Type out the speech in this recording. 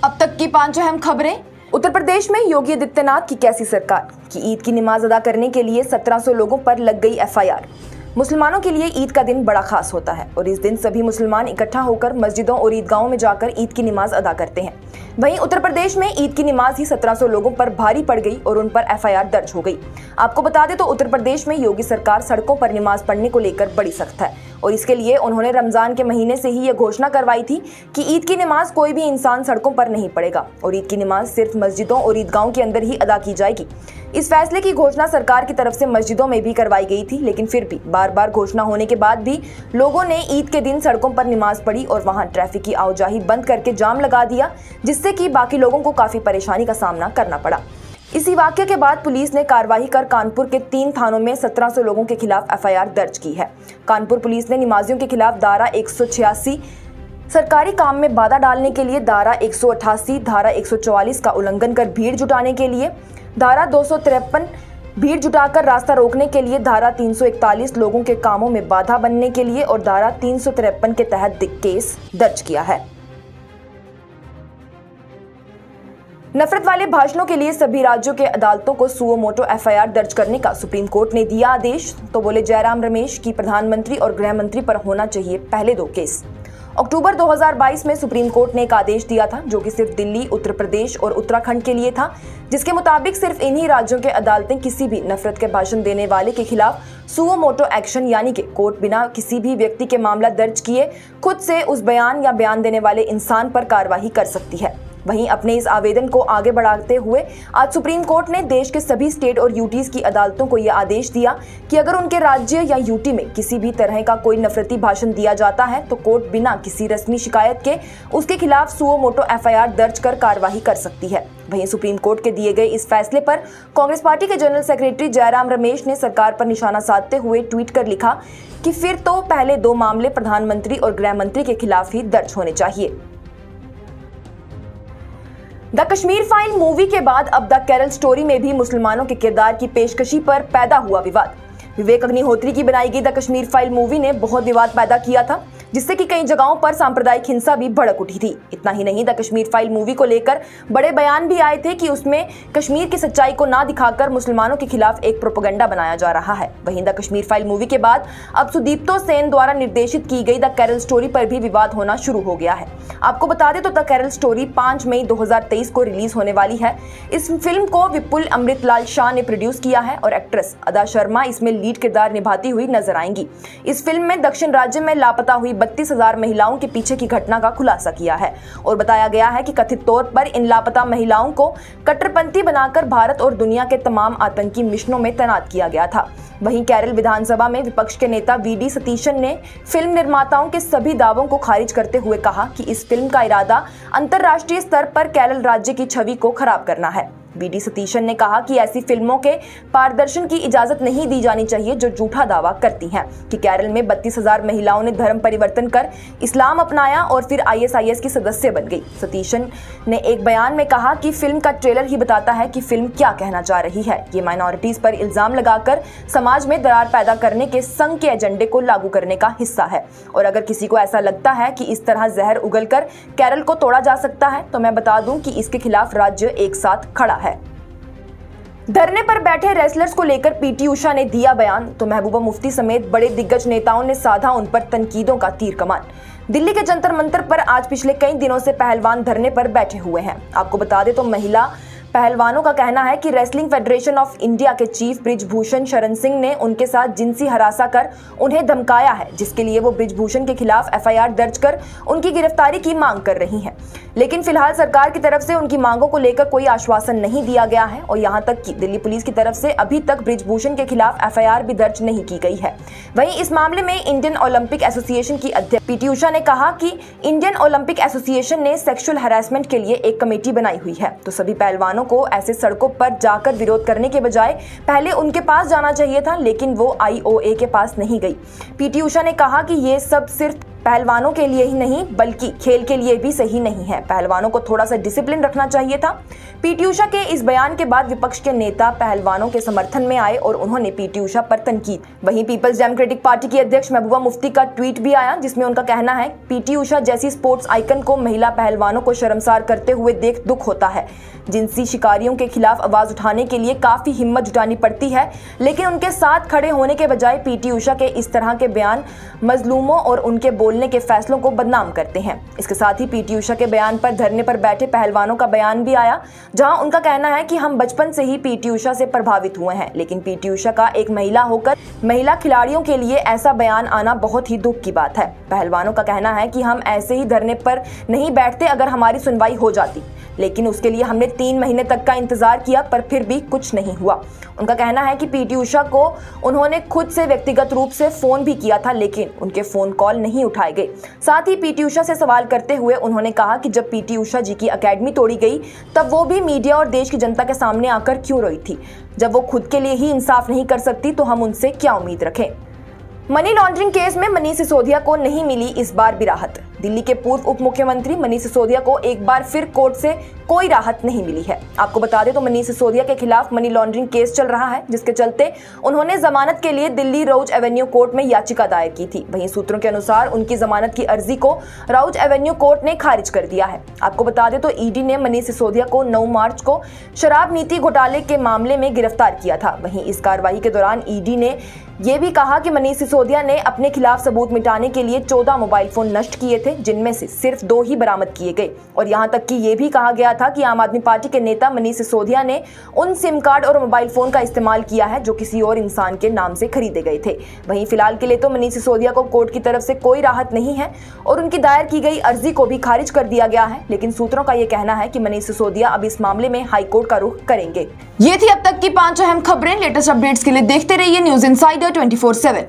अब तक की 5 अहम खबरें। उत्तर प्रदेश में योगी आदित्यनाथ की कैसी सरकार की ईद की नमाज अदा करने के लिए 1700 लोगों पर लग गई एफआईआर। मुसलमानों के लिए ईद का दिन बड़ा खास होता है और इस दिन सभी मुसलमान इकट्ठा होकर मस्जिदों और ईदगाहों में जाकर ईद की नमाज अदा करते हैं। वहीं उत्तर प्रदेश में ईद की नमाज ही 1700 लोगों पर भारी पड़ गई और उन पर एफआईआर दर्ज हो गई। आपको बता दें तो उत्तर प्रदेश में योगी सरकार सड़कों पर नमाज पढ़ने को लेकर बड़ी सख्त है और इसके लिए उन्होंने रमजान के महीने से ही ये घोषणा करवाई थी कि ईद की नमाज कोई भी इंसान सड़कों पर नहीं पढ़ेगा और ईद की नमाज सिर्फ मस्जिदों और ईदगाहों के अंदर ही अदा की जाएगी। इस फैसले की घोषणा सरकार की तरफ से मस्जिदों में भी करवाई गई थी, लेकिन फिर भी बार बार घोषणा होने के बाद भी लोगों ने ईद के दिन सड़कों पर नमाज पढ़ी और वहां ट्रैफिक की आवाजाही बंद करके जाम लगा दिया, जिससे कि बाकी लोगों को काफी परेशानी का सामना करना पड़ा। इसी वाकये के बाद पुलिस ने कार्रवाई कर कानपुर के 3 थानों में 1700 लोगों के खिलाफ एफआईआर दर्ज की है। कानपुर पुलिस ने नमाजियों के खिलाफ धारा 186 सरकारी काम में बाधा डालने के लिए, धारा 188, धारा 144 का उल्लंघन कर भीड़ जुटाने के लिए, धारा 253 भीड़ जुटाकर रास्ता रोकने के लिए, धारा 341 लोगों के कामों में बाधा बनने के लिए और धारा 353 के तहत केस दर्ज किया है। नफरत वाले भाषणों के लिए सभी राज्यों के अदालतों को सुओ मोटो एफआईआर दर्ज करने का सुप्रीम कोर्ट ने दिया आदेश। तो बोले जयराम रमेश की प्रधानमंत्री और गृह मंत्री पर होना चाहिए पहले 2 केस। अक्टूबर 2022 में सुप्रीम कोर्ट ने एक आदेश दिया था जो कि सिर्फ दिल्ली, उत्तर प्रदेश और उत्तराखंड के लिए था, जिसके मुताबिक सिर्फ इन्हीं राज्यों के अदालतें किसी भी नफरत के भाषण देने वाले के खिलाफ सुओ मोटो एक्शन यानी कि कोर्ट बिना किसी भी व्यक्ति के मामला दर्ज किए खुद से उस बयान या बयान देने वाले इंसान पर कार्रवाई कर सकती है। वहीं अपने इस आवेदन को आगे बढ़ाते हुए आज सुप्रीम कोर्ट ने देश के सभी स्टेट और यूटीज की अदालतों को यह आदेश दिया कि अगर उनके राज्य या यूटी में किसी भी तरह का कोई नफरती भाषण दिया जाता है तो कोर्ट बिना किसी रस्मी शिकायत के उसके खिलाफ सुओ मोटो एफआईआर दर्ज कर कार्रवाई कर सकती है। वहीं सुप्रीम कोर्ट के दिए गए इस फैसले पर कांग्रेस पार्टी के जनरल सेक्रेटरी जयराम रमेश ने सरकार पर निशाना साधते हुए ट्वीट कर लिखा कि फिर तो पहले 2 मामले प्रधानमंत्री और गृह मंत्री के खिलाफ ही दर्ज होने चाहिए। द कश्मीर फाइल मूवी के बाद अब द केरल स्टोरी में भी मुसलमानों के किरदार की पेशकशी पर पैदा हुआ विवाद। विवेक अग्निहोत्री की बनाई गई द कश्मीर फाइल मूवी ने बहुत विवाद पैदा किया था, जिससे कि कई जगहों पर सांप्रदायिक हिंसा भी भड़क उठी थी। इतना ही नहीं, द कश्मीर फाइल मूवी को लेकर बड़े बयान भी आए थे कि उसमें कश्मीर की सच्चाई को ना दिखाकर मुसलमानों के खिलाफ एक प्रोपेगेंडा बनाया जा रहा है। वहीं द कश्मीर फाइल मूवी के बाद अब सुदीप्तो सेन द्वारा निर्देशित की गई द केरल स्टोरी पर भी विवाद होना शुरू हो गया है। आपको बता दें तो द केरल स्टोरी 5 मई 2023 को रिलीज होने वाली है। इस फिल्म को विपुल अमृतलाल शाह ने प्रोड्यूस किया है और एक्ट्रेस अदा शर्मा इसमें लीड किरदार निभाती हुई नजर आएंगी। इस फिल्म में दक्षिण राज्य में लापता हुई 32,000 महिलाओं के पीछे की घटना का खुलासा किया है और बताया गया है कि कथित तौर पर इन लापता महिलाओं को कट्टरपंथी बनाकर भारत और दुनिया के तमाम आतंकी मिशनों में तैनात किया गया था। वहीं केरल विधानसभा में विपक्ष के नेता वीडी सतीशन ने फिल्म निर्माताओं के सभी दावों को खारिज करते हुए कहा कि इस फिल्म का इरादा अंतर्राष्ट्रीय स्तर पर केरल राज्य की छवि को खराब करना है। वीडी सतीशन ने कहा कि ऐसी फिल्मों के प्रदर्शन की इजाजत नहीं दी जानी चाहिए जो झूठा दावा करती हैं कि केरल में 32,000 महिलाओं ने धर्म परिवर्तन कर इस्लाम अपनाया और फिर आईएसआईएस की सदस्य बन गई। सतीशन ने एक बयान में कहा कि फिल्म का ट्रेलर ही बताता है कि फिल्म क्या कहना चाह रही है। ये माइनॉरिटीज पर इल्जाम लगाकर समाज में दरार पैदा करने के संघ के एजेंडे को लागू करने का हिस्सा है और अगर किसी को ऐसा लगता है कि इस तरह जहर उगलकर केरल को तोड़ा जा सकता है तो मैं बता दूं कि इसके खिलाफ राज्य एक साथ खड़ा है। धरने पर बैठे रेसलर्स को लेकर पीटी उषा ने दिया बयान तो महबूबा मुफ्ती समेत बड़े दिग्गज नेताओं ने साधा उन पर तनकीदों का तीर कमान। दिल्ली के जंतर मंतर पर आज पिछले कई दिनों से पहलवान धरने पर बैठे हुए हैं। आपको बता दें तो महिला पहलवानों का कहना है कि रेसलिंग फेडरेशन ऑफ इंडिया के चीफ ब्रिजभूषण शरण सिंह ने उनके साथ जिनसी हरासा कर उन्हें धमकाया है, जिसके लिए वो ब्रिजभूषण के खिलाफ एफआईआर दर्ज कर उनकी गिरफ्तारी की मांग कर रही हैं। लेकिन फिलहाल सरकार की तरफ से उनकी मांगों को लेकर कोई आश्वासन नहीं दिया गया है और यहां तक कि दिल्ली पुलिस की तरफ से अभी तक ब्रिजभूषण के खिलाफ एफआईआर भी दर्ज नहीं की गई है। वहीं इस मामले में इंडियन ओलंपिक एसोसिएशन की अध्यक्ष पीटी उषा ने कहा कि इंडियन ओलंपिक एसोसिएशन ने सेक्सुअल हैरेसमेंट के लिए एक कमेटी बनाई हुई है, तो सभी पहलवानों को ऐसे सड़कों पर जाकर विरोध करने के बजाय पहले उनके पास जाना चाहिए था, लेकिन वो आईओए के पास नहीं गई। पीटी उषा ने कहा कि ये सब सिर्फ पहलवानों के लिए ही नहीं बल्कि खेल के लिए भी सही नहीं है। पहलवानों को थोड़ा सा डिसिप्लिन रखना चाहिए था। पीटी उषा के इस बयान के बाद विपक्ष के नेता पहलवानों के समर्थन में आए और उन्होंने पीटी उषा पर तनकीद। वहीं पीपल्स डेमोक्रेटिक पार्टी की अध्यक्ष महबूबा मुफ्ती का ट्वीट भी आया जिसमें उनका कहना है, पीटी उषा जैसी स्पोर्ट्स आइकन को महिला पहलवानों को शर्मसार करते हुए देख दुख होता है। जिनसी शिकारियों के खिलाफ आवाज उठाने के लिए काफी हिम्मत जुटानी पड़ती है, लेकिन उनके साथ खड़े होने के बजाय पीटी उषा के इस तरह के बयान मजलूमों और उनके बोलने के फैसलों को बदनाम करते हैं। इसके साथ ही पीटी उषा के बयान पर धरने पर बैठे पहलवानों का बयान भी आया, जहां उनका कहना है कि हम बचपन से ही पीटी उषा से प्रभावित हुए हैं, लेकिन पीटी उषा का एक महिला होकर महिला खिलाड़ियों के लिए ऐसा बयान आना बहुत ही दुख की बात है। पहलवानों का कहना है कि हम ऐसे ही धरने पर नहीं बैठते अगर हमारी सुनवाई हो जाती, लेकिन उसके लिए हमने 3 महीने तक का इंतजार किया पर फिर भी कुछ नहीं हुआ। उनका कहना है कि पीटी उषा को उन्होंने खुद से व्यक्तिगत रूप से फोन भी किया था, लेकिन उनके फोन कॉल नहीं उठाए गए। साथ ही पीटी उषा से सवाल करते हुए उन्होंने कहा कि जब पीटी उषा जी की एकेडमी तोड़ी गई तब वो भी मीडिया और देश की जनता के सामने आकर क्यों रोई थी। जब वो खुद के लिए ही इंसाफ नहीं कर सकती तो हम उनसे क्या उम्मीद रखें। मनी लॉन्ड्रिंग केस में मनीष सिसोदिया को नहीं मिली इस बार भी राहत। दिल्ली के पूर्व उप मुख्यमंत्री मनीष सिसोदिया को एक बार फिर कोर्ट से कोई राहत नहीं मिली है। आपको बता दें तो मनीष सिसोदिया के खिलाफ मनी लॉन्ड्रिंग केस चल रहा है, जिसके चलते उन्होंने जमानत के लिए दिल्ली राउज एवेन्यू कोर्ट में याचिका दायर की थी। वहीं सूत्रों के अनुसार उनकी जमानत की अर्जी को राउज एवेन्यू कोर्ट ने खारिज कर दिया है। आपको बता दें तो ईडी ने मनीष सिसोदिया को 9 मार्च को शराब नीति घोटाले के मामले में गिरफ्तार किया था। वहीं इस कार्रवाई के दौरान ईडी ने यह भी कहा कि मनीष सिसोदिया ने अपने खिलाफ सबूत मिटाने के लिए 14 मोबाइल फोन नष्ट किए थे, जिनमें से सिर्फ 2 ही बरामद किए गए। और यहां तक कि यह भी कहा गया था कि आम आदमी पार्टी के नेता मनीष सिसोदिया ने उन सिम कार्ड और मोबाइल फोन का इस्तेमाल किया है जो किसी और इंसान के नाम से खरीदे गए थे। वहीं फिलहाल के लिए तो मनीष सिसोदिया को कोर्ट की तरफ से कोई राहत नहीं है और उनकी दायर की गई अर्जी को भी खारिज कर दिया गया है, लेकिन सूत्रों का यह कहना है कि मनीष सिसोदिया अब इस मामले में हाईकोर्ट का रुख करेंगे। ये थी अब तक की 5 अहम खबरें। लेटेस्ट अपडेट्स के लिए देखते रहिए न्यूज इनसाइडर 24/7।